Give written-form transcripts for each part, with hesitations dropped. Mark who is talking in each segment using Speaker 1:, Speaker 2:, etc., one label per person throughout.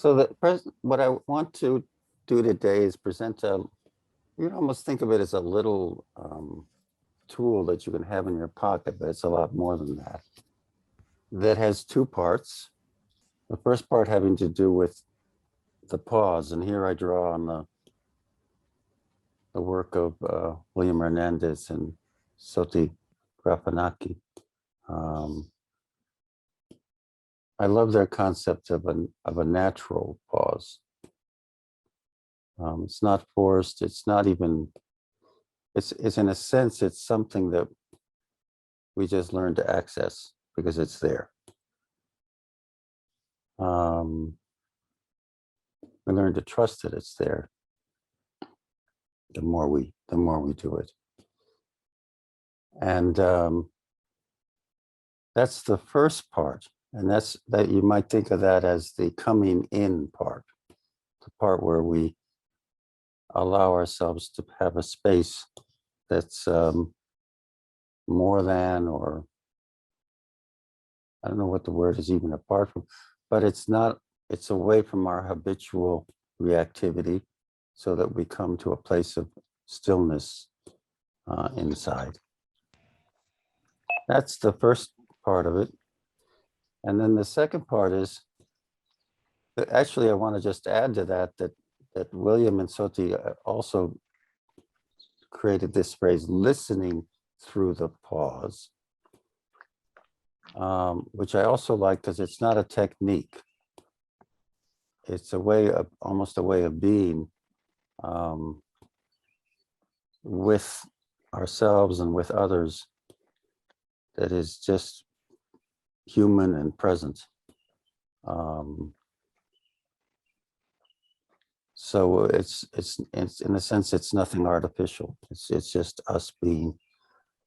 Speaker 1: So what I want to do today is present a, you can almost think of it as a little tool that you can have in your pocket, but it's a lot more than that. That has two parts. The first part having to do with the pause, and here I draw on the work of William Hernandez and Soti Grafanaki. I love their concept of a natural pause. It's not forced. It's not even. It's in a sense, it's something that we just learn to access because it's there. We learn to trust that it's there. The more we do it, and that's the first part. And that you might think of that as the coming in part, the part where we allow ourselves to have a space that's more than, or I don't know what the word is even apart from, but it's not, it's away from our habitual reactivity so that we come to a place of stillness inside. That's the first part of it. And then the second part is, actually, I want to just add to that William and Soti also created this phrase, listening through the pause, which I also like because it's not a technique. It's a way of, almost a way of being with ourselves and with others that is just human and present. So it's in a sense, it's nothing artificial. It's just us being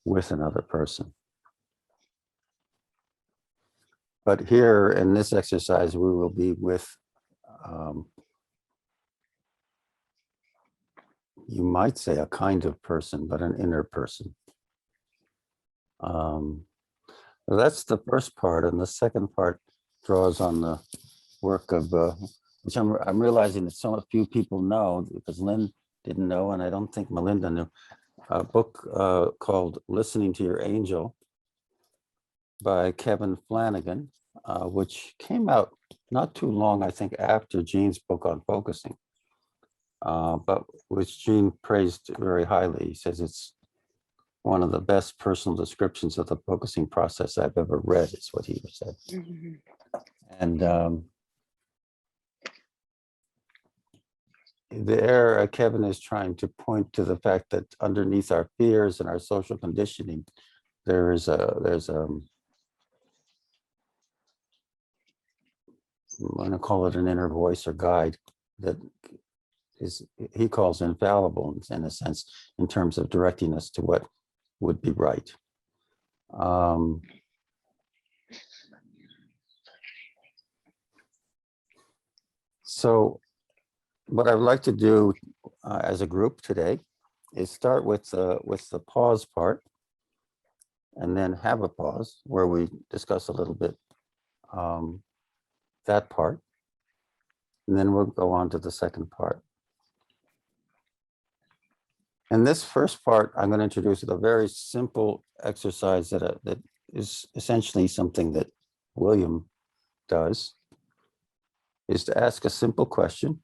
Speaker 1: with another person. But here in this exercise, we will be with, you might say a kind of person, but an inner person. That's the first part, and the second part draws on the work of, which I'm realizing that so few people know, because Lynn didn't know, and I don't think Melinda knew, a book called Listening to Your Angel by Kevin Flanagan, which came out not too long, I think, after Gene's book on focusing, but which Gene praised very highly. He says it's one of the best personal descriptions of the focusing process I've ever read, is what he said. Mm-hmm. And there, Kevin is trying to point to the fact that underneath our fears and our social conditioning, there's I'm going to call it an inner voice or guide that is, he calls infallible in a sense, in terms of directing us to what would be right. So what I would like to do as a group today is start with the pause part, and then have a pause where we discuss a little bit that part, and then we'll go on to the second part. And this first part, I'm going to introduce a very simple exercise that is essentially something that William does, is to ask a simple question.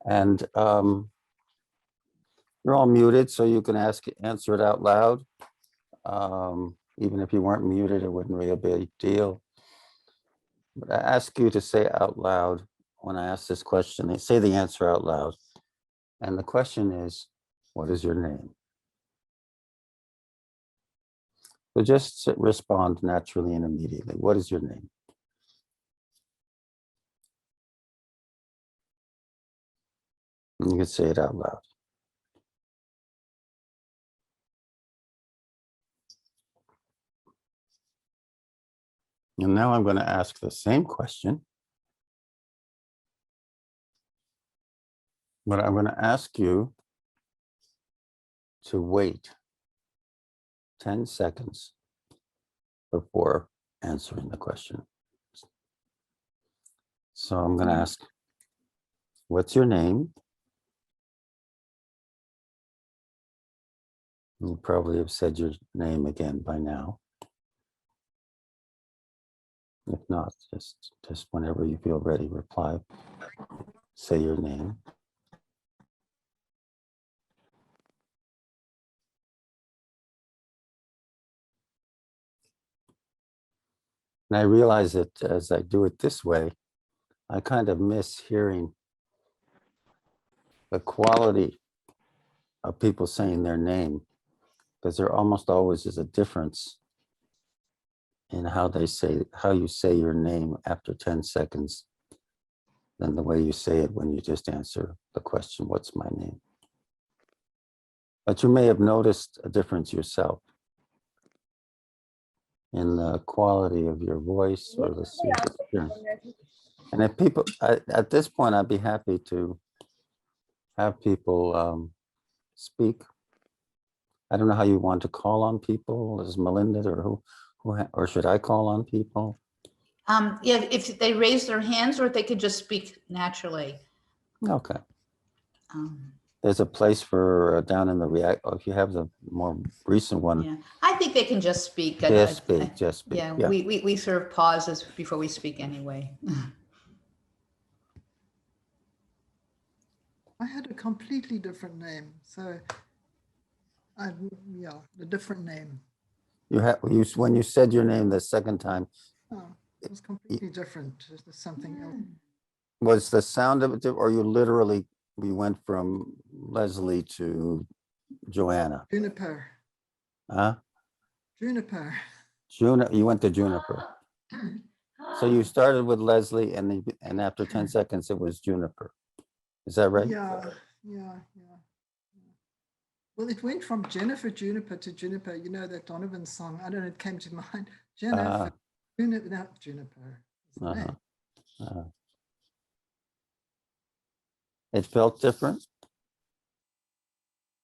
Speaker 1: And you're all muted, so you can answer it out loud. Even if you weren't muted, it wouldn't really be a big deal. But I ask you to say out loud when I ask this question, say the answer out loud. And the question is, what is your name? So just respond naturally and immediately. What is your name? And you can say it out loud. And now I'm going to ask the same question, but I'm going to ask you to wait 10 seconds before answering the question. So I'm going to ask, what's your name? You probably have said your name again by now. If not, just whenever you feel ready, reply. Say your name. And I realize that as I do it this way, I kind of miss hearing the quality of people saying their name, because there almost always is a difference in how you say your name after 10 seconds than the way you say it when you just answer the question, what's my name? But you may have noticed a difference yourself in the quality of your voice or the experience. And if people, at this point, I'd be happy to have people speak. I don't know how you want to call on people, as Melinda, or or should I call on people?
Speaker 2: Yeah, if they raise their hands, or if they could just speak naturally.
Speaker 1: Okay. There's a place for down in the React. If you have the more recent one.
Speaker 2: Yeah, I think they can just speak.
Speaker 1: Just speak.
Speaker 2: Yeah,
Speaker 1: Yeah.
Speaker 2: We sort of pauses before we speak anyway.
Speaker 3: I had a completely different name, so yeah, a different name.
Speaker 1: When you said your name the second time.
Speaker 3: Oh, it was completely different. It was something else.
Speaker 1: Was the sound of it, or you literally, we went from Leslie to Joanna?
Speaker 3: Juniper.
Speaker 1: Huh?
Speaker 3: Juniper.
Speaker 1: You went to Juniper. So you started with Leslie, and after 10 seconds, it was Juniper. Is that right?
Speaker 3: Yeah. Well, it went from Juniper to Juniper. You know that Donovan song? I don't know, it came to mind. Juniper. Not Juniper.
Speaker 1: It felt different?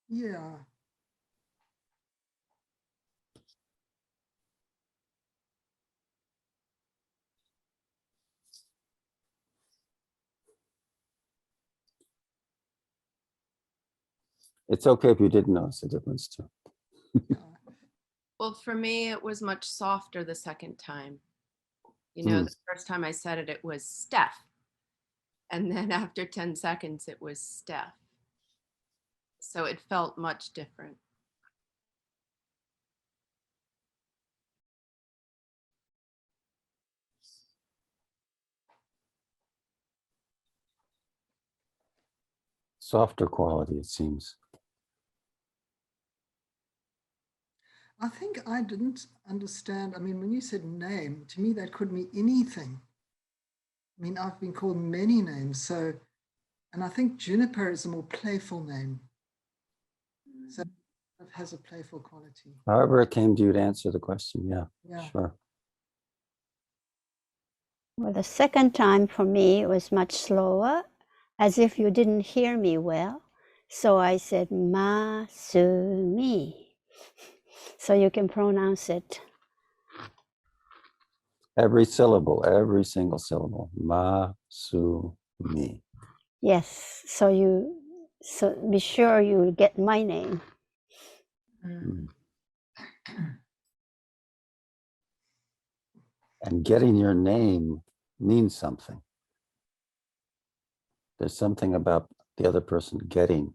Speaker 3: Yeah.
Speaker 1: It's okay if you didn't notice the difference too.
Speaker 4: Well, for me, it was much softer the second time. You know, the first time I said it, it was Steph. And then after 10 seconds, it was Steph. So it felt much different.
Speaker 1: Softer quality, it seems.
Speaker 3: I think I didn't understand. I mean, when you said name, to me, that could mean anything. I mean, I've been called many names. So, and I think Juniper is a more playful name. So it has a playful quality.
Speaker 1: However it came to you to answer the question, yeah. Sure.
Speaker 5: Well, the second time for me, it was much slower, as if you didn't hear me well. So I said, Ma-su-mi. So you can pronounce it.
Speaker 1: Every syllable, every single syllable. Ma-su-mi.
Speaker 5: Yes, so be sure you get my name.
Speaker 1: And getting your name means something. There's something about the other person getting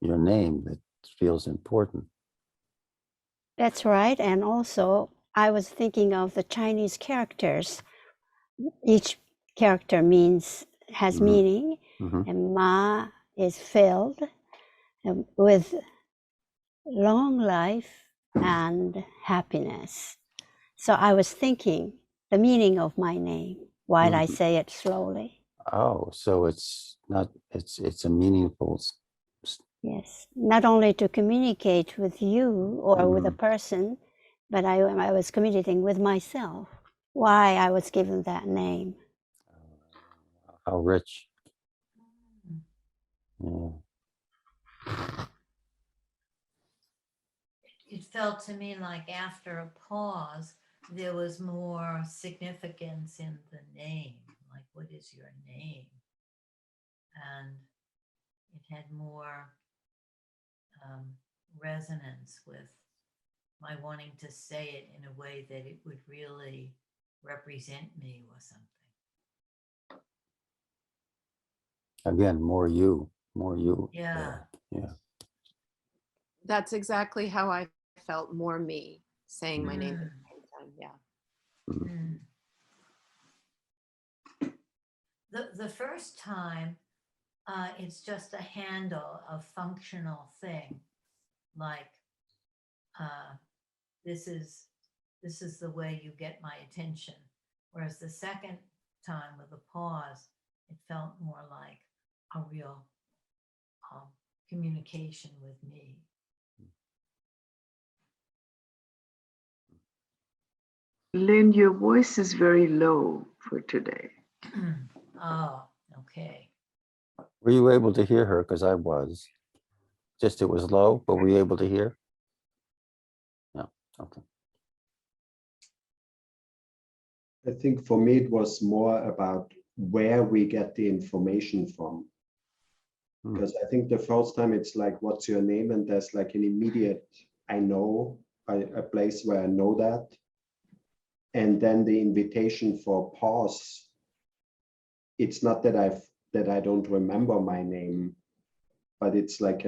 Speaker 1: your name that feels important.
Speaker 5: That's right. And also, I was thinking of the Chinese characters. Each character has meaning, and Ma is filled with long life and happiness. So I was thinking the meaning of my name while I say it slowly.
Speaker 1: Oh, so it's a meaningful.
Speaker 5: Yes, not only to communicate with you or with a person, but I was communicating with myself. Why I was given that name.
Speaker 1: How rich. Yeah.
Speaker 6: It felt to me like after a pause, there was more significance in the name. Like, what is your name? And it had more resonance with my wanting to say it in a way that it would really represent me or something.
Speaker 1: Again, more you.
Speaker 6: Yeah.
Speaker 1: there. Yeah.
Speaker 4: That's exactly how I felt, more me, saying my name at
Speaker 6: Mm.
Speaker 4: the same time. Yeah.
Speaker 6: Mm. The first time, it's just a handle, a functional thing, like this is the way you get my attention. Whereas the second time with the pause, it felt more like a real communication with me.
Speaker 7: Lynn, your voice is very low for today.
Speaker 6: Oh, okay.
Speaker 1: Were you able to hear her? Because I was. Just it was low, but were you able to hear? No. Okay.
Speaker 8: I think for me, it was more about where we get the information from. Because I think the first time it's like, what's your name? And there's like an immediate, I know, a place where I know that. And then the invitation for pause. It's not that I don't remember my name, but it's like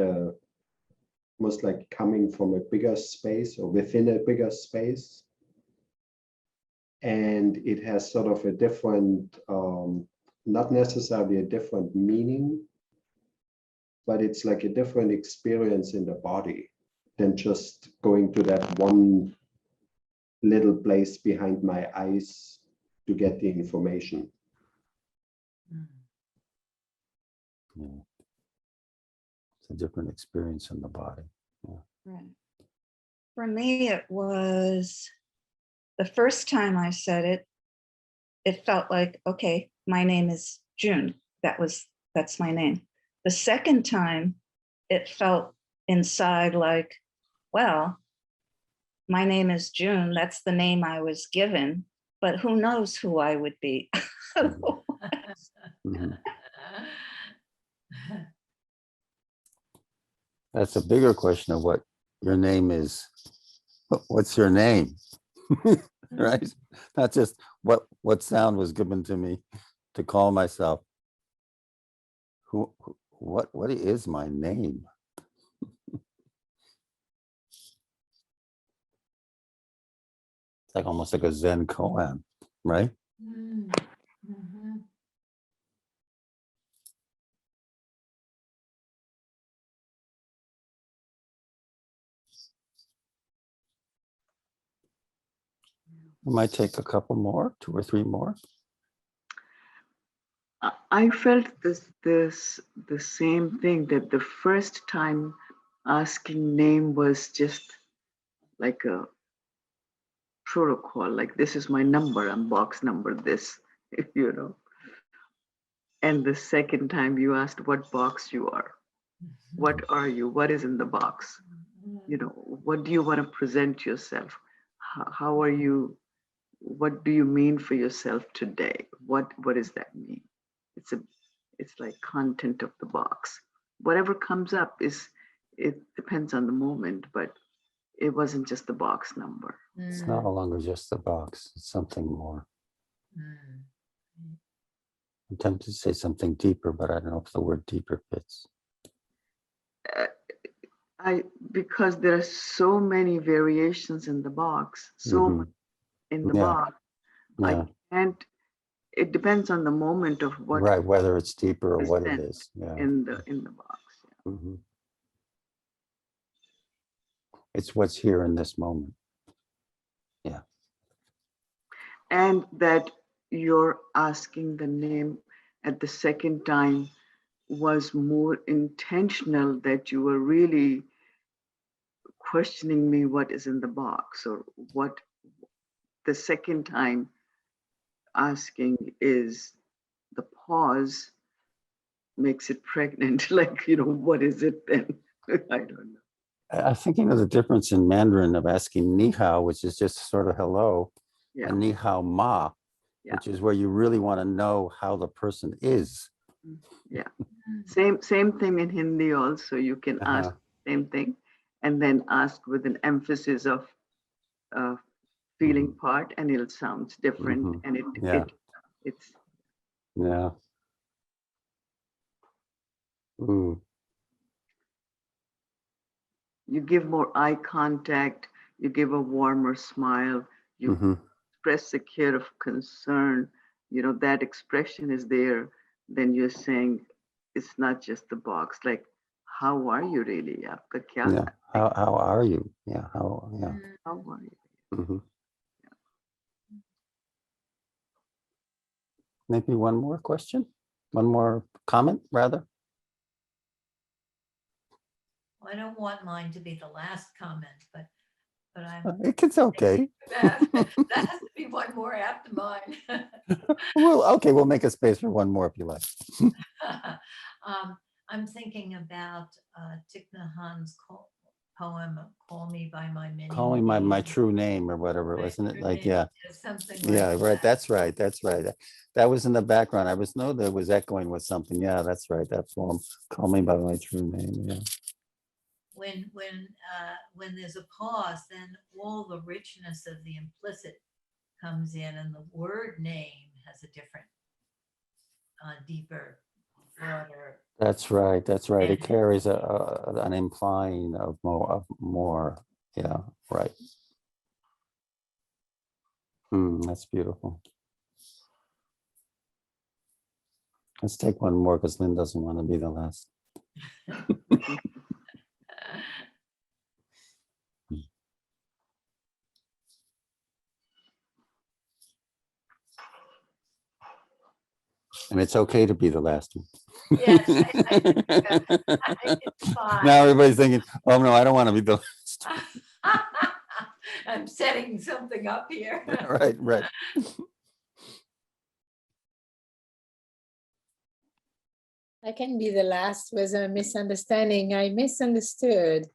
Speaker 8: almost like coming from a bigger space or within a bigger space. And it has sort of a different, not necessarily a different meaning, but it's like a different experience in the body than just going to that one little place behind my eyes to get the information.
Speaker 6: Mm.
Speaker 1: Yeah. It's a different experience in the body.
Speaker 9: Right. For me, it was the first time I said it, it felt like, okay, my name is June. That's my name. The second time, it felt inside like, well, my name is June. That's the name I was given, but who knows who I would be.
Speaker 1: Mhm. That's a bigger question of what your name is. What's your name? Right? Not just what sound was given to me to call myself. What is my name? It's like almost like a Zen koan, right?
Speaker 6: Mm. Mhm.
Speaker 1: We might take a couple more, 2 or 3 more.
Speaker 7: I felt the same thing, that the first time asking name was just like a protocol, like this is my number, I'm box number this, you know. And the second time you asked what box you are, what are you, what is in the box, you know, what do you want to present yourself, how are you, what do you mean for yourself today, what does that mean? It's like content of the box. Whatever comes up it depends on the moment, but it wasn't just the box number.
Speaker 1: It's no longer just the box, it's something more.
Speaker 6: Mm.
Speaker 1: I'm tempted to say something deeper, but I don't know if the word deeper fits.
Speaker 7: Because there are so many variations in the box, so much in the
Speaker 1: Yeah.
Speaker 7: box,
Speaker 1: Yeah.
Speaker 7: I can't. It depends on the moment of what
Speaker 1: Right, whether it's deeper or
Speaker 7: is
Speaker 1: what it
Speaker 7: sent
Speaker 1: is. Yeah.
Speaker 7: in the box.
Speaker 1: Mhm. It's what's here in this moment. Yeah.
Speaker 7: And that you're asking the name at the second time was more intentional, that you were really questioning me what is in the box, or what the second time asking is the pause makes it pregnant. Like, you know, what is it then? I don't know.
Speaker 1: I think you know the difference in Mandarin of asking ni hao, which is just sort of hello,
Speaker 7: Yeah,
Speaker 1: and ni hao ma,
Speaker 7: Yeah.
Speaker 1: which is where you really want to know how the person is.
Speaker 7: Yeah. Same thing in Hindi also. You can ask same thing and then ask with an emphasis of feeling part, and it sounds different, and it's
Speaker 1: Yeah. Ooh.
Speaker 7: you give more eye contact, you give a warmer smile, you express a care of concern, that expression is there. Then you're saying it's not just the box, like, how are you really? Aapka kya
Speaker 1: Yeah. How are you? Yeah. How are
Speaker 7: you?
Speaker 1: Maybe one more question, one more comment, rather.
Speaker 6: I don't want mine to be the last comment, but
Speaker 1: It's okay.
Speaker 6: that has to be one more after mine.
Speaker 1: Well, okay, we'll make a space for one more if you like.
Speaker 6: I'm thinking about Thich Nhat Hanh's poem, "Call Me by My Many
Speaker 1: Calling my
Speaker 6: Names."
Speaker 1: true name or whatever, wasn't it? Like, yeah.
Speaker 6: Something like
Speaker 1: Yeah, right.
Speaker 6: that.
Speaker 1: That's right. That's right. That was in the background. I know that was echoing with something. Yeah, that's right. That poem, "Call Me by My True Name." Yeah.
Speaker 6: When there's a pause, then all the richness of the implicit comes in, and the word name has a different, deeper, broader.
Speaker 1: That's right. That's right. It carries an implying of more. Yeah, right. That's beautiful. Let's take one more because Lynn doesn't want to be the last. And it's okay to be the last one.
Speaker 6: Yes, I think it's fine.
Speaker 1: Now everybody's thinking, oh no, I don't want to be the last.
Speaker 6: I'm setting something up here.
Speaker 1: Right.
Speaker 10: I can be the last with a misunderstanding. I misunderstood.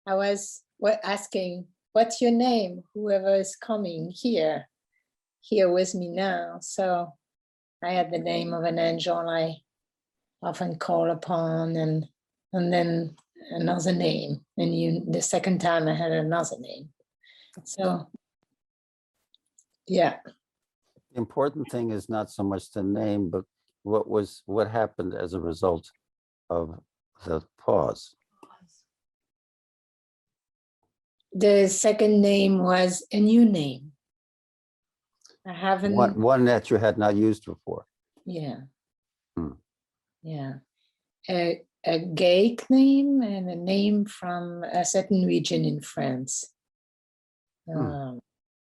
Speaker 10: I was asking, what's your name? Whoever is coming here with me now. So I had the name of an angel I often call upon, and then another name. And the second time I had another name. So yeah.
Speaker 1: The important thing is not so much the name, but what happened as a result of the pause.
Speaker 10: The second name was a new name. I haven't.
Speaker 1: One that you had not used before.
Speaker 10: Yeah. Yeah. A Gaelic name and a name from a certain region in France. La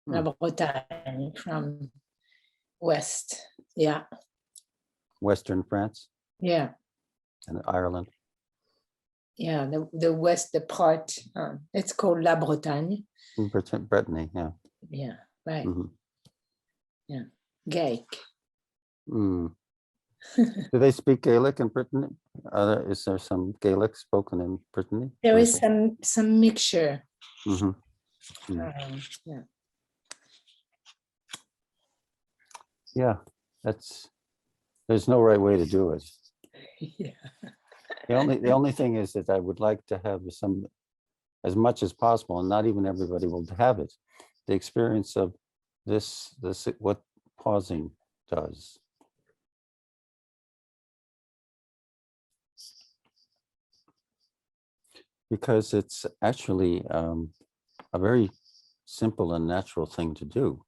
Speaker 10: Bretagne, from West. Yeah.
Speaker 1: Western France.
Speaker 10: Yeah.
Speaker 1: And Ireland.
Speaker 10: Yeah, the west, the part, it's called La Bretagne.
Speaker 1: Brittany, yeah.
Speaker 10: Yeah, right. Yeah, Gaelic.
Speaker 1: Do they speak Gaelic in Brittany? Is there some Gaelic spoken in Brittany?
Speaker 10: There is some mixture.
Speaker 1: Yeah. Yeah, there's no right way to do it.
Speaker 10: Yeah.
Speaker 1: The only thing is that I would like to have some, as much as possible, and not even everybody will have it, the experience of this what pausing does. Because it's actually a very simple and natural thing to do.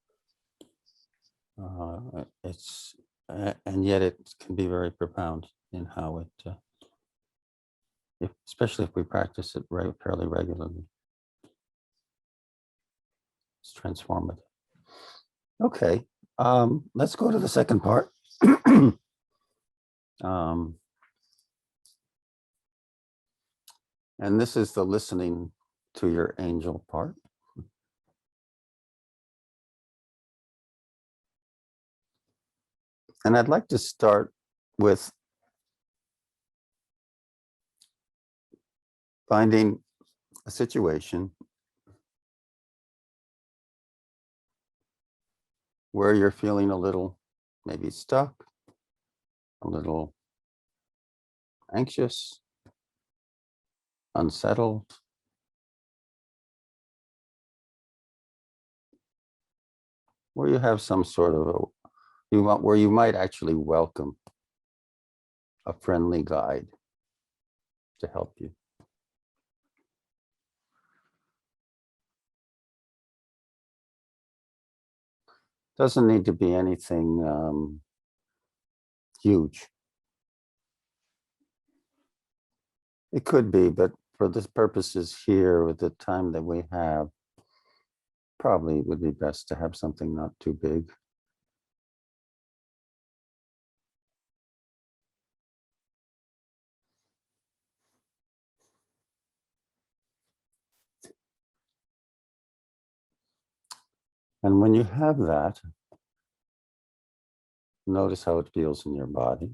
Speaker 1: And yet it can be very profound in how it, especially if we practice it fairly regularly. It's transformative. Okay, let's go to the second part. And this is the listening to your angel part. And I'd like to start with finding a situation where you're feeling a little maybe stuck, a little anxious, unsettled. Where you have some sort of where you might actually welcome a friendly guide to help you. Doesn't need to be anything huge. It could be, but for this purposes here, with the time that we have, probably it would be best to have something not too big. And when you have that, notice how it feels in your body.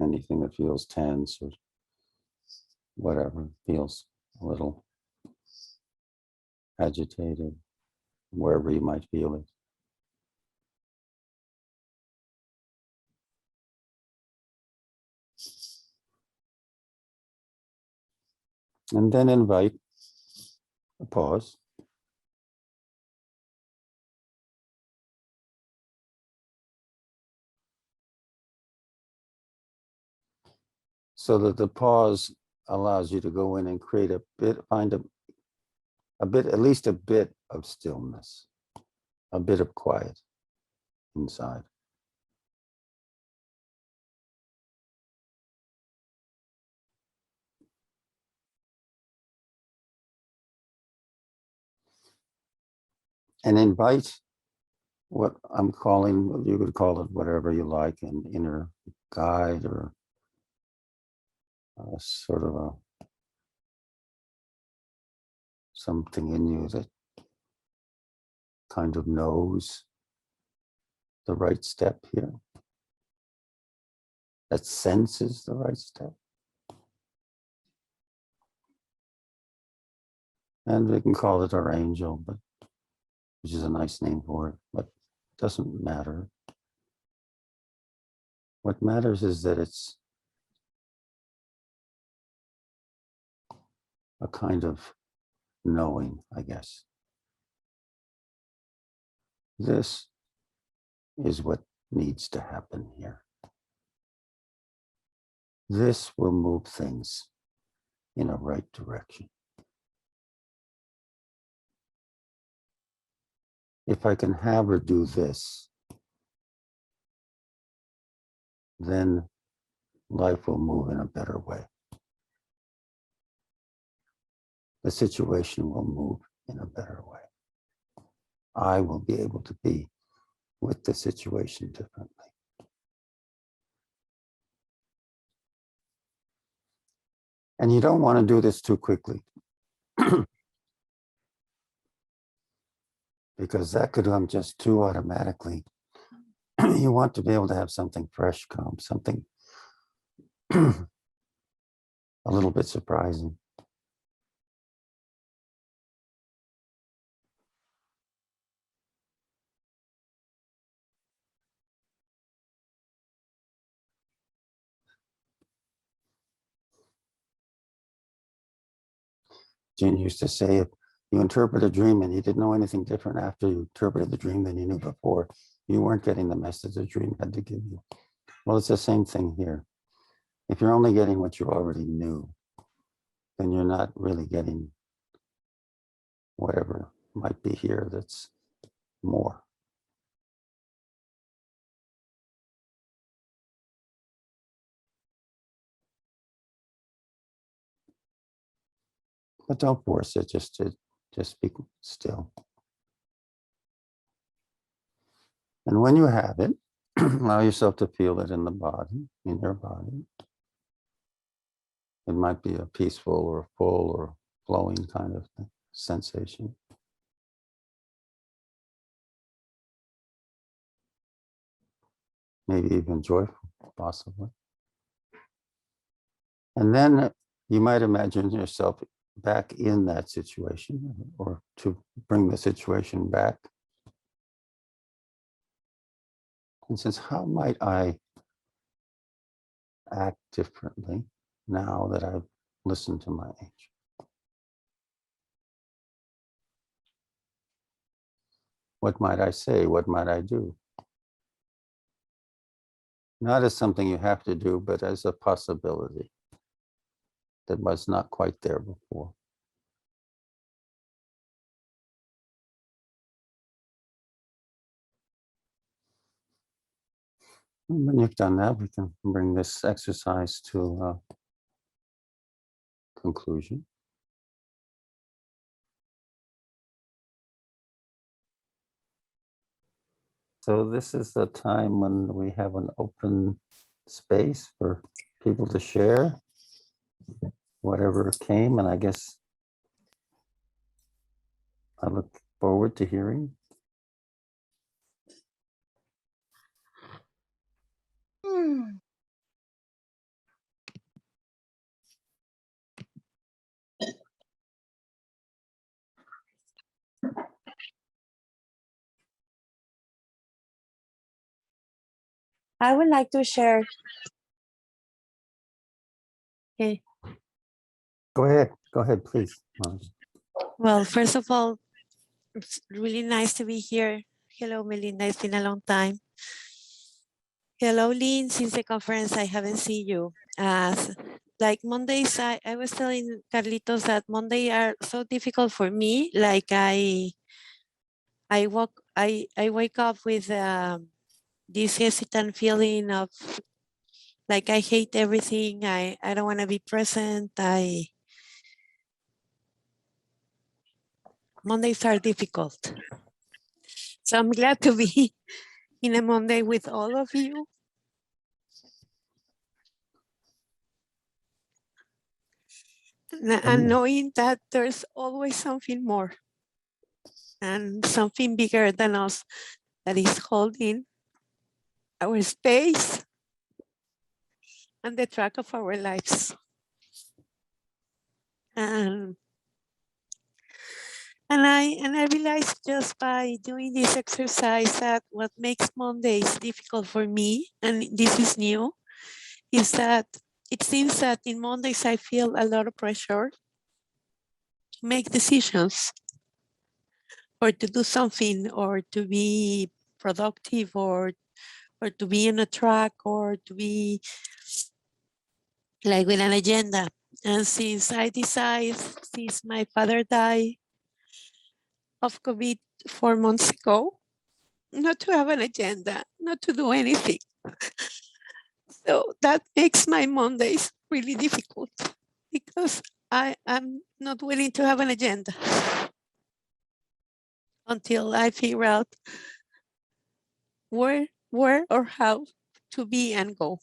Speaker 1: Anything that feels tense or whatever feels a little agitated, wherever you might feel it. And then invite a pause. So that the pause allows you to go in and create a bit, find a bit, at least a bit of stillness, a bit of quiet inside. And invite what I'm calling, you could call it whatever you like, an inner guide or sort of something in you that kind of knows the right step here, that senses the right step. And we can call it our angel, but which is a nice name for it, but it doesn't matter. What matters is that it's a kind of knowing, I guess. This is what needs to happen here. This will move things in a right direction. If I can have her do this, then life will move in a better way. The situation will move in a better way. I will be able to be with the situation differently. And you don't want to do this too quickly because that could come just too automatically. You want to be able to have something fresh come, something a little bit surprising. Jane used to say, if you interpret a dream and you didn't know anything different after you interpreted the dream than you knew before, you weren't getting the message the dream had to give you. Well, it's the same thing here. If you're only getting what you already knew, then you're not really getting whatever might be here that's more. But don't force it, just be still. And when you have it, allow yourself to feel it in the body, in your body. It might be a peaceful or full or flowing kind of sensation. Maybe even joyful, possibly. And then You might imagine yourself back in that situation, or to bring the situation back. And says, how might I act differently now that I've listened to my age? What might I say? What might I do? Not as something you have to do, but as a possibility that was not quite there before. And when you've done that, we can bring this exercise to a conclusion. So this is the time when we have an open space for people to share whatever came, and I guess I look forward to hearing.
Speaker 11: I would like to share. Okay.
Speaker 1: Go ahead, please.
Speaker 11: Well, first of all, it's really nice to be here. Hello, Melinda. It's been a long time. Hello, Lynn. Since the conference, I haven't seen you. Like Mondays, I was telling Carlitos that Monday are so difficult for me. Like I wake up with this hesitant feeling of like I hate everything. I don't want to be present. Mondays are difficult. So I'm glad to be in a Monday with all of you. And knowing that there's always something more and something bigger than us that is holding our space and the track of our lives. And I realized just by doing this exercise that what makes Mondays difficult for me, and this is new, is that it seems that in Mondays I feel a lot of pressure to make decisions or to do something or to be productive or to be on a track or to be like with an agenda. And since my father died of COVID 4 months ago, not to have an agenda, not to do anything. So that makes my Mondays really difficult because I'm not willing to have an agenda until I figure out where or how to be and go.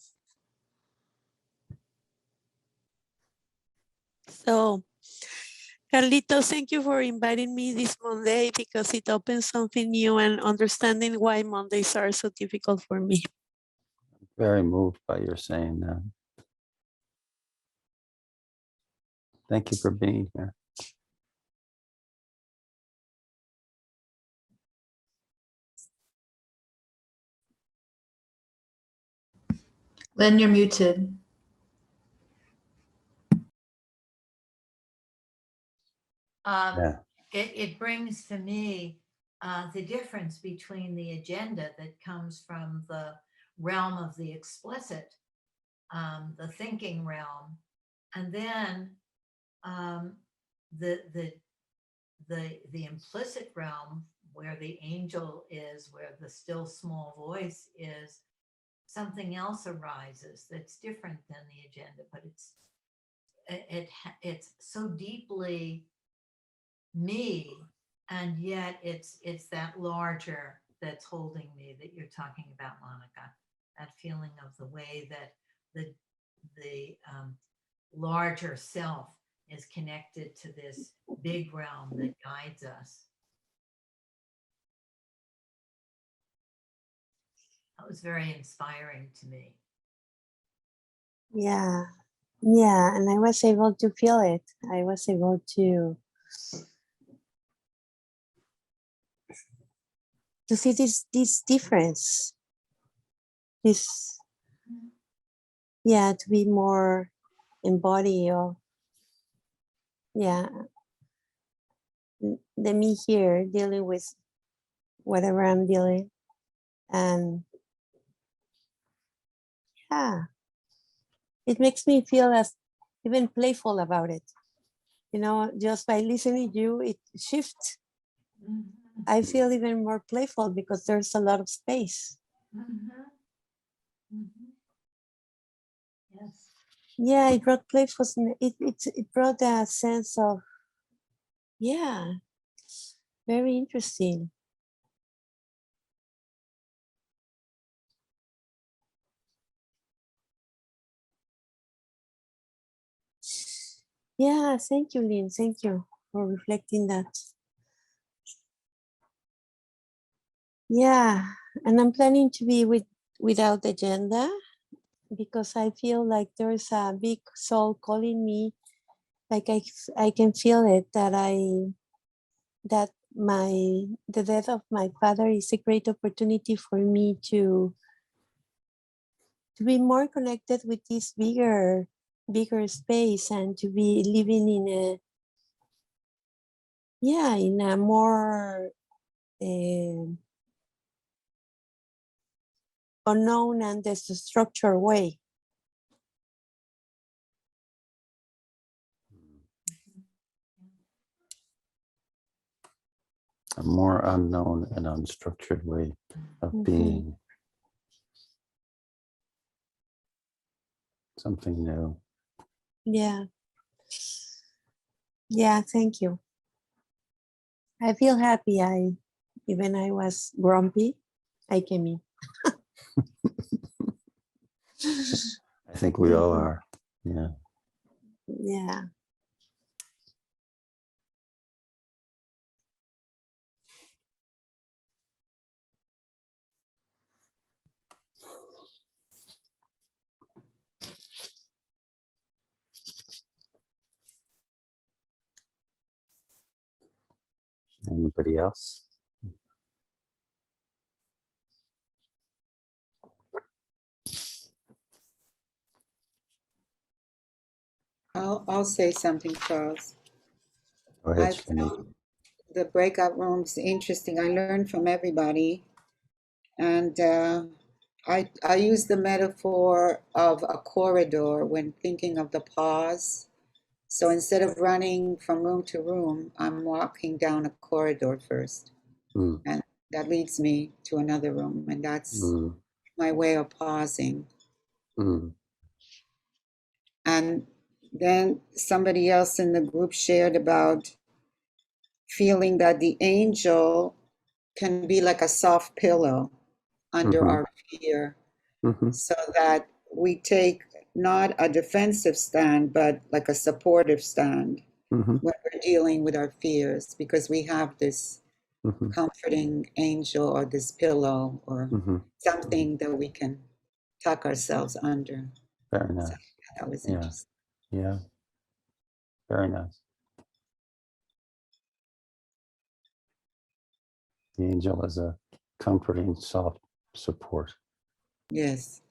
Speaker 11: So Carlitos, thank you for inviting me this Monday because it opens something new and understanding why Mondays are so difficult for me.
Speaker 1: Very moved by your saying that. Thank you for being here.
Speaker 2: Len, you're muted.
Speaker 1: Yeah.
Speaker 6: It brings to me the difference between the agenda that comes from the realm of the explicit, the thinking realm, and then the implicit realm where the angel is, where the still small voice is. Something else arises that's different than the agenda, but it's so deeply me, and yet it's that larger that's holding me that you're talking about, Monica. That feeling of the way that the larger self is connected to this big realm that guides us. That was very inspiring to me.
Speaker 11: Yeah, Yeah, and I was able to feel it. I was able to see this difference. This, yeah, to be more embodied of, yeah, the me here dealing with whatever I'm dealing. And yeah, it makes me feel as even playful about it. You know, just by listening to you, it shifts. I feel even more playful because there's a lot of space.
Speaker 6: Yes.
Speaker 11: Yeah, it brought playfulness. It brought a sense of, yeah, very interesting. Yeah, thank you, Lynn. Thank you for reflecting that. Yeah, and I'm planning to be without agenda because I feel like there's a big soul calling me. Like I can feel it that the death of my father is a great opportunity for me to be more connected with this bigger space and to be living in a more unknown and structured way.
Speaker 1: A more unknown and unstructured way of being. Something new.
Speaker 11: Yeah. Yeah, thank you. I feel happy. Even I was grumpy, I came in.
Speaker 1: I think we all are. Yeah.
Speaker 11: Yeah.
Speaker 1: Anybody else?
Speaker 12: I'll say something, Charles.
Speaker 1: Go ahead,
Speaker 12: I found the breakout rooms interesting. I learned from everybody. And I use the metaphor of a corridor when thinking of the pause. So instead of running from room to room, I'm walking down a corridor first. And that leads me to another room. And that's my way of pausing. And then somebody else in the group shared about feeling that the angel can be like a soft pillow under our fear, so that we take not a defensive stand, but like a supportive stand when we're dealing with our fears, because we have this comforting angel or this pillow or something that we can tuck ourselves under.
Speaker 1: Very nice.
Speaker 12: So that was interesting.
Speaker 1: Yeah. Very nice. The angel is a comforting, soft support.
Speaker 12: Yes.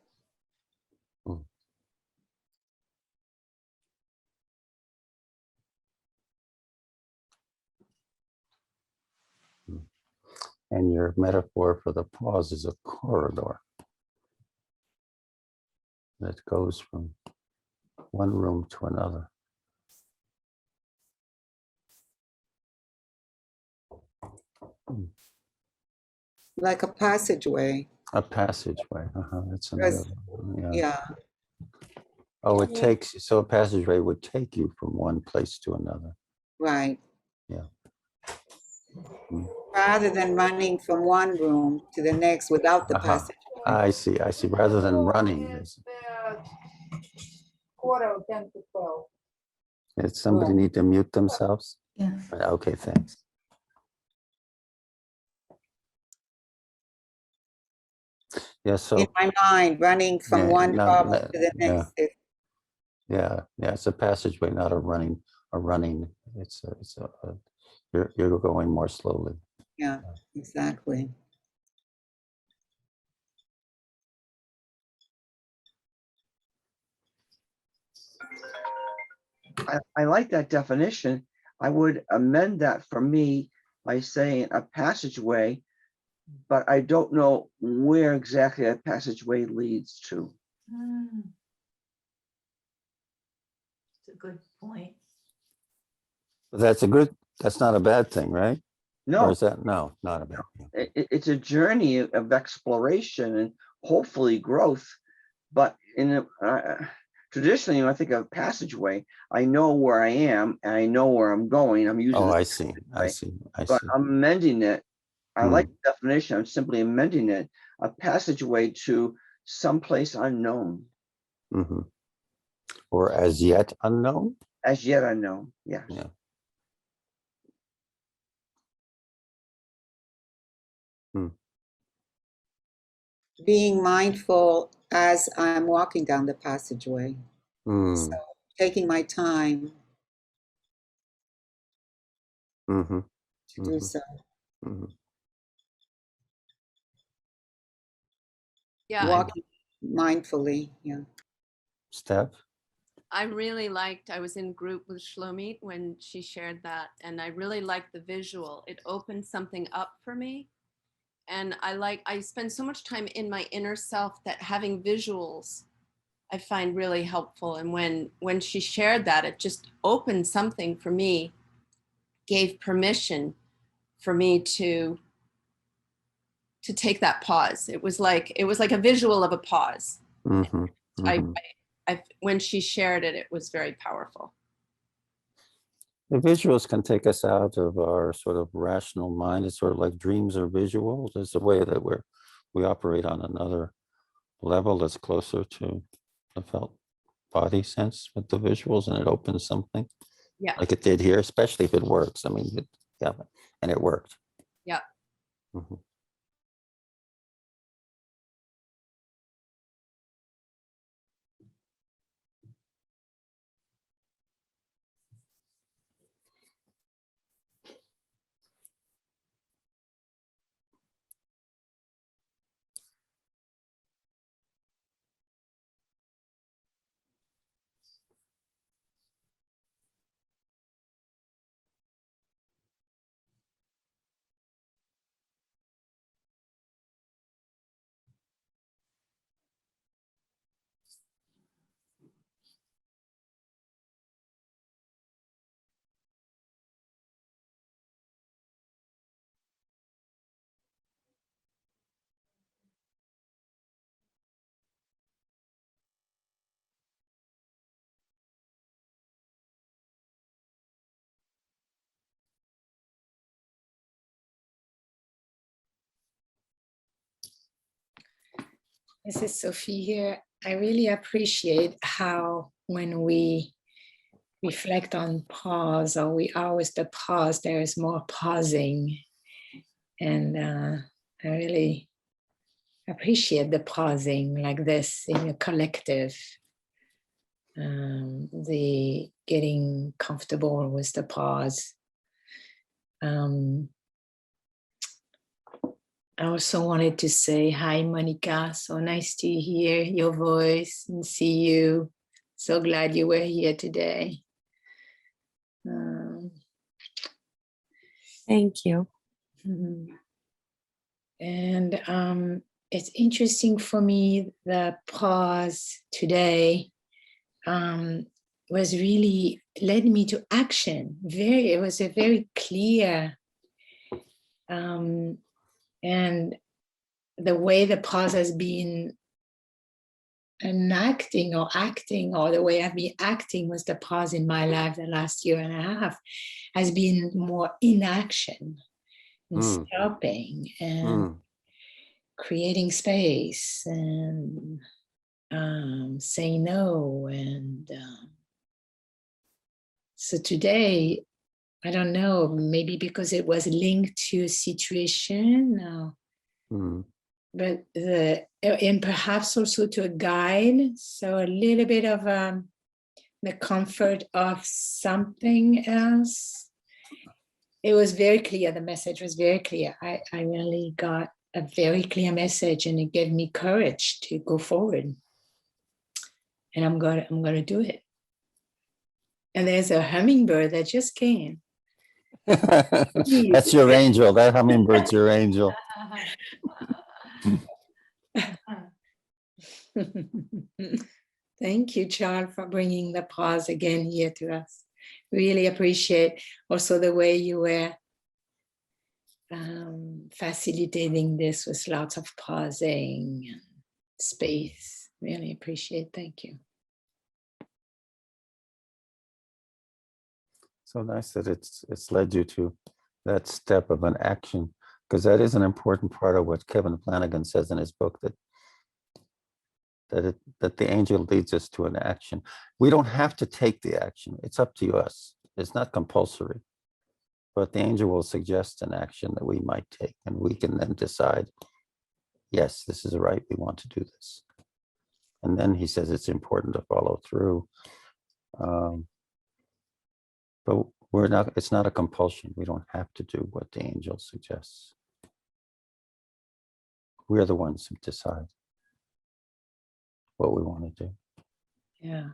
Speaker 1: And your metaphor for the pause is a corridor that goes from one room to another.
Speaker 12: Like a passageway.
Speaker 1: A passageway. That's another.
Speaker 12: Yeah.
Speaker 1: Oh, it takes, so a passageway would take you from one place to another.
Speaker 12: Right.
Speaker 1: Yeah.
Speaker 12: Rather than running from one room to the next without the passage.
Speaker 1: I see. Rather than running.
Speaker 10: Quarter of 10 to 12.
Speaker 1: Did somebody need to mute themselves?
Speaker 2: Yeah.
Speaker 1: Okay, thanks. Yeah, so
Speaker 12: in my mind, running from one problem to the next.
Speaker 1: Yeah, yeah, it's a passageway, not a running. You're going more slowly.
Speaker 12: Yeah, exactly.
Speaker 13: I like that definition. I would amend that for me by saying a passageway, but I don't know where exactly that passageway leads to.
Speaker 6: It's a good point.
Speaker 1: But that's not a bad thing, right? Or
Speaker 13: No,
Speaker 1: is that, no, not a bad thing.
Speaker 13: it's a journey of exploration and hopefully growth. But traditionally, when I think of passageway, I know where I am and I know where I'm going. I'm using
Speaker 1: Oh,
Speaker 13: the
Speaker 1: I see, I
Speaker 13: passageway,
Speaker 1: see, I
Speaker 13: but
Speaker 1: see.
Speaker 13: I'm amending it. I
Speaker 1: Hmm.
Speaker 13: like the definition. I'm simply amending it. A passageway to someplace unknown,
Speaker 1: Mhm. Or as yet unknown?
Speaker 13: as yet unknown. Yes.
Speaker 1: Yeah. Hmm.
Speaker 12: Being mindful as I'm walking down the passageway.
Speaker 1: Hmm.
Speaker 12: So taking my time
Speaker 1: Mhm.
Speaker 12: to do
Speaker 1: Mhm.
Speaker 12: so.
Speaker 1: Mhm.
Speaker 4: Yeah,
Speaker 12: Walking mindfully, yeah.
Speaker 1: Steph?
Speaker 4: I really liked, I was in group with Shlomit when she shared that, and I really liked the visual. It opened something up for me. And I spend so much time in my inner self that having visuals I find really helpful. And when she shared that, it just opened something for me, gave permission for me to take that pause. It was like a visual of a pause.
Speaker 1: Mhm. Mhm.
Speaker 4: When she shared it, it was very powerful.
Speaker 1: The visuals can take us out of our sort of rational mind. It's sort of like dreams are visuals. It's a way that we operate on another level that's closer to the felt body sense with the visuals, and it opens something
Speaker 4: Yeah.
Speaker 1: like it did here, especially if it works. I mean, yeah, and it worked.
Speaker 4: Yeah.
Speaker 1: Mhm.
Speaker 10: This is Sophie here. I really appreciate how when we reflect on pause or we are with the pause, there is more pausing. And I really appreciate the pausing like this in a collective. The getting comfortable with the pause. I also wanted to say hi, Monica. So nice to hear your voice and see you. So glad you were here today.
Speaker 11: Thank you.
Speaker 10: And it's interesting for me, the pause today was really led me to action. It was a very clear, and the way the pause has been enacting or acting, or the way I've been acting with the pause in my life the last year and a half has been more inaction and stopping and creating space and saying no. And so today, I don't know, maybe because it was linked to a situation, but and perhaps also to a guide. So a little bit of the comfort of something else. It was very clear. The message was very clear. I really got a very clear message, and it gave me courage to go forward. And I'm gonna do it. And there's a hummingbird that just came.
Speaker 1: That's your angel. That hummingbird's your angel.
Speaker 10: Thank you, Charles, for bringing the pause again here to us. Really appreciate also the way you were facilitating this with lots of pausing and space. Really appreciate. Thank you.
Speaker 1: So nice that it's led you to that step of an action, because that is an important part of what Kevin Flanagan says in his book, that the angel leads us to an action. We don't have to take the action. It's up to us. It's not compulsory, but the angel will suggest an action that we might take, and we can then decide, yes, this is right. We want to do this. And then he says it's important to follow through. But it's not a compulsion. We don't have to do what the angel suggests. We're the ones who decide what we want to do.
Speaker 10: Yeah.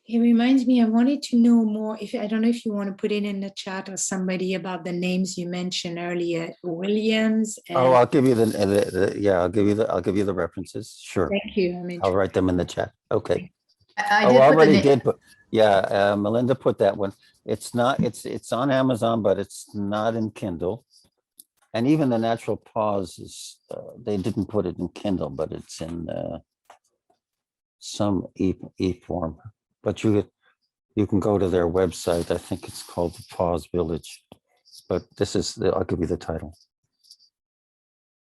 Speaker 10: It reminds me, I wanted to know more, I don't know if you want to put it in the chat or somebody, about the names you mentioned earlier, Williams. And
Speaker 1: I'll give you I'll give you the references. Sure.
Speaker 10: Thank you.
Speaker 1: I'll write them in the chat. Okay.
Speaker 2: I
Speaker 1: Oh,
Speaker 2: did put the
Speaker 1: already
Speaker 2: name.
Speaker 1: did put, yeah, Melinda put that one. It's on Amazon, but it's not in Kindle. And even the natural pause is, they didn't put it in Kindle, but it's in some e-form. But you can go to their website. I think it's called the Pause Village. But I'll give you the title.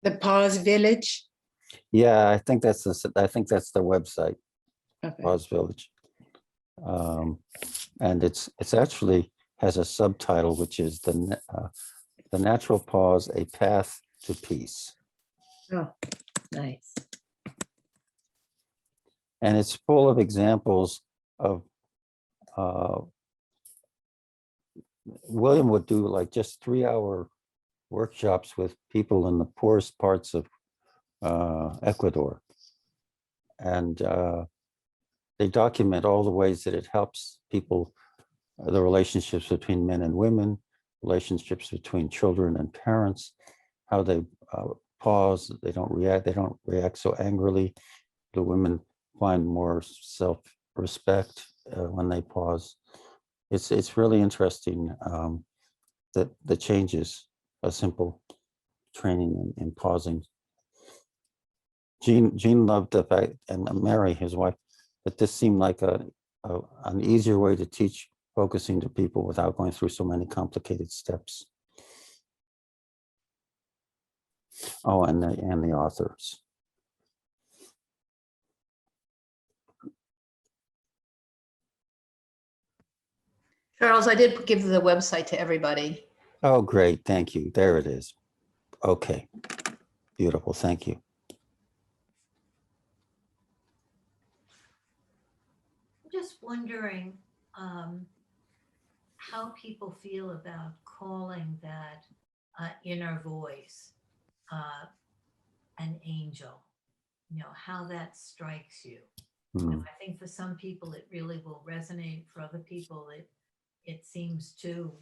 Speaker 10: The Pause Village.
Speaker 1: Yeah, I think that's the website.
Speaker 10: Okay.
Speaker 1: Pause Village. And it's actually has a subtitle, which is the natural pause, a path to peace.
Speaker 10: Oh, nice.
Speaker 1: And it's full of examples of William would do like just 3-hour workshops with people in the poorest parts of Ecuador. And they document all the ways that it helps people, the relationships between men and women, relationships between children and parents, how they pause, they don't react so angrily. The women find more self-respect when they pause. It's really interesting that the changes, a simple training in pausing. Jean loved the fact, and Mary, his wife, that this seemed like an easier way to teach focusing to people without going through so many complicated steps. Oh, and the authors.
Speaker 2: Charles, I did give the website to everybody.
Speaker 1: Oh, great. Thank you. There it is. Okay. Beautiful. Thank you.
Speaker 6: I'm just wondering how people feel about calling that inner voice an angel, how that strikes you. I think for some people it really will resonate. For other people it seems too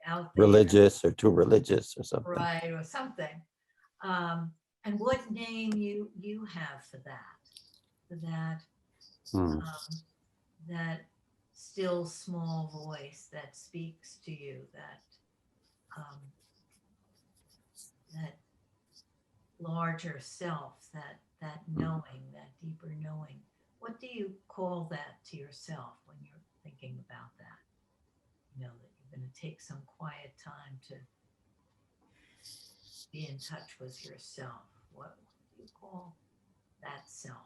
Speaker 6: out there.
Speaker 1: Religious or too religious or something.
Speaker 6: Right, or something. And what name you have for that, that still small voice that speaks to you, that larger self, that knowing, that deeper knowing. What do you call that to yourself when you're thinking about that? That you're going to take some quiet time to be in touch with yourself. What do you call that self?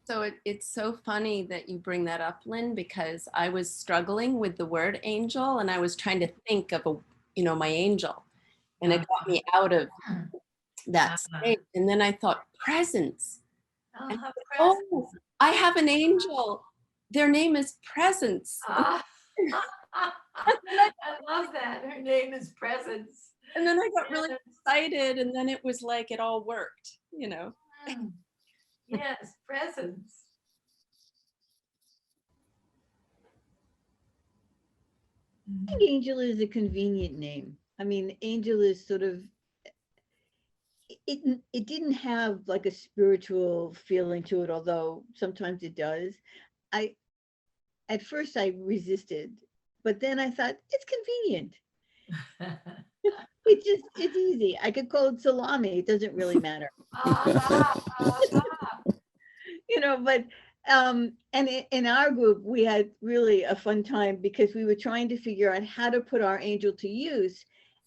Speaker 4: So it's so funny that you bring that up, Lynn, because I was struggling with the word angel, and I was trying to think of my angel, and it got me out of that state. And then I thought presence. And I have an angel. their name is Presence.
Speaker 6: I love that. Her name is Presence.
Speaker 4: And then I got really excited, and then it was like it all worked, you know.
Speaker 6: Yes, Presence.
Speaker 14: I think Angel is a convenient name. I mean, Angel is sort of, it didn't have like a spiritual feeling to it, although sometimes it does. At first I resisted, but then I thought it's convenient. It's easy. I could call it salami. It doesn't really matter. You know, but and in our group, we had really a fun time because we were trying to figure out how to put our angel to use.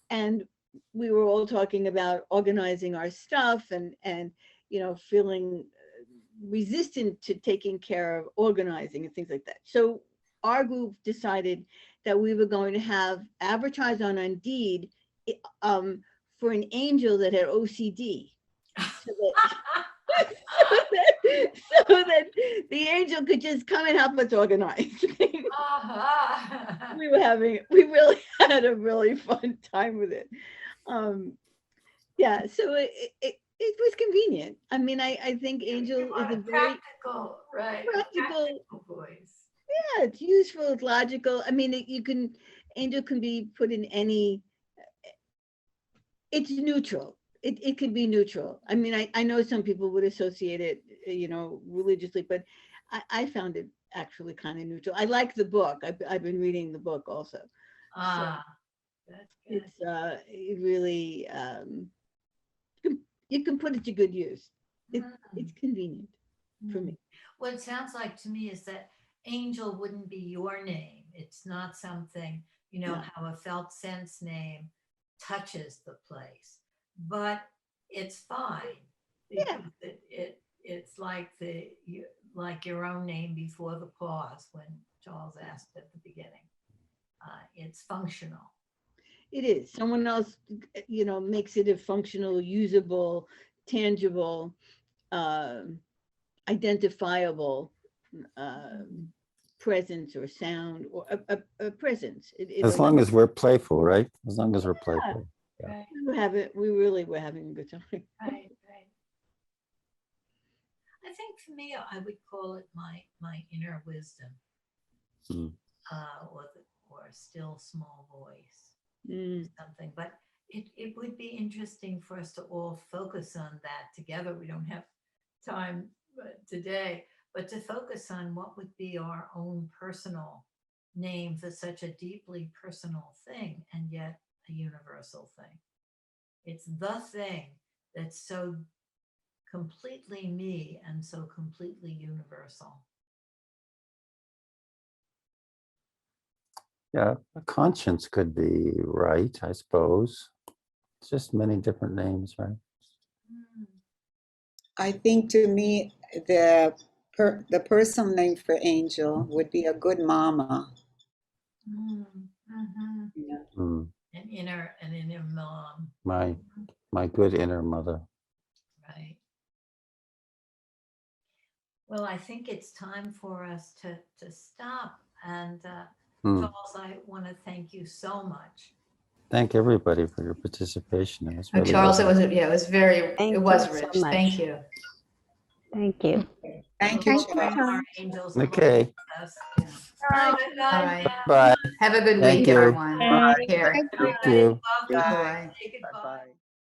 Speaker 14: And we were all talking about organizing our stuff and you know, feeling resistant to taking care of organizing and things like that. So our group decided that we were going to have advertise on Indeed for an angel that had OCD. So that the angel could just come and help us organize. We really had a really fun time with it. Yeah, so it was convenient. I mean, I think Angel is a very
Speaker 6: practical, right?
Speaker 14: Practical
Speaker 6: voice.
Speaker 14: Yeah, it's useful, it's logical. I mean, Angel can be put in any, it's neutral. It can be neutral. I mean, I know some people would associate it, you know, religiously, but I found it actually kind of neutral. I like the book. I've been reading the book also.
Speaker 6: That's good.
Speaker 14: It really, you can put it to good use. It's convenient for me.
Speaker 6: What it sounds like to me is that Angel wouldn't be your name. It's not something, you know, how a felt sense name touches the place, but it's fine.
Speaker 14: Yeah.
Speaker 6: It's like like your own name before the pause when Charles asked at the beginning. It's functional.
Speaker 14: It is. Someone else, you know, makes it a functional, usable, tangible, identifiable presence or sound or a presence.
Speaker 1: As long as we're playful, right? As long as we're playful. Yeah.
Speaker 6: Right.
Speaker 14: We really were having a good time.
Speaker 6: Right. I think for me, I would call it my inner wisdom, or still small voice, something. But it would be interesting for us to all focus on that together. We don't have time today, but to focus on what would be our own personal name for such a deeply personal thing and yet a universal thing. It's the thing that's so completely me and so completely universal.
Speaker 1: Yeah, a conscience could be right, I suppose. It's just many different names, right?
Speaker 12: I think to me, the personal name for Angel would be a good mama.
Speaker 6: An inner mom.
Speaker 1: My good inner mother.
Speaker 6: Right. Well, I think it's time for us to stop. And Charles, I want to thank you so much.
Speaker 1: Thank everybody for your participation. It was really
Speaker 2: Charles,
Speaker 1: lovely.
Speaker 2: it was very,
Speaker 5: Thank
Speaker 2: it was
Speaker 5: you so
Speaker 2: rich.
Speaker 5: much.
Speaker 2: Thank you.
Speaker 5: Thank you.
Speaker 12: Thank you,
Speaker 6: We'll bring
Speaker 12: Charles.
Speaker 6: our angels
Speaker 1: Okay.
Speaker 6: along with us. Bye.
Speaker 2: All right.
Speaker 1: Bye.
Speaker 2: Have a good
Speaker 1: Thank
Speaker 2: week,
Speaker 1: you.
Speaker 2: everyone. Take care.
Speaker 1: Thank you.
Speaker 6: Bye.
Speaker 12: Bye.
Speaker 6: Say goodbye.
Speaker 13: Bye-bye.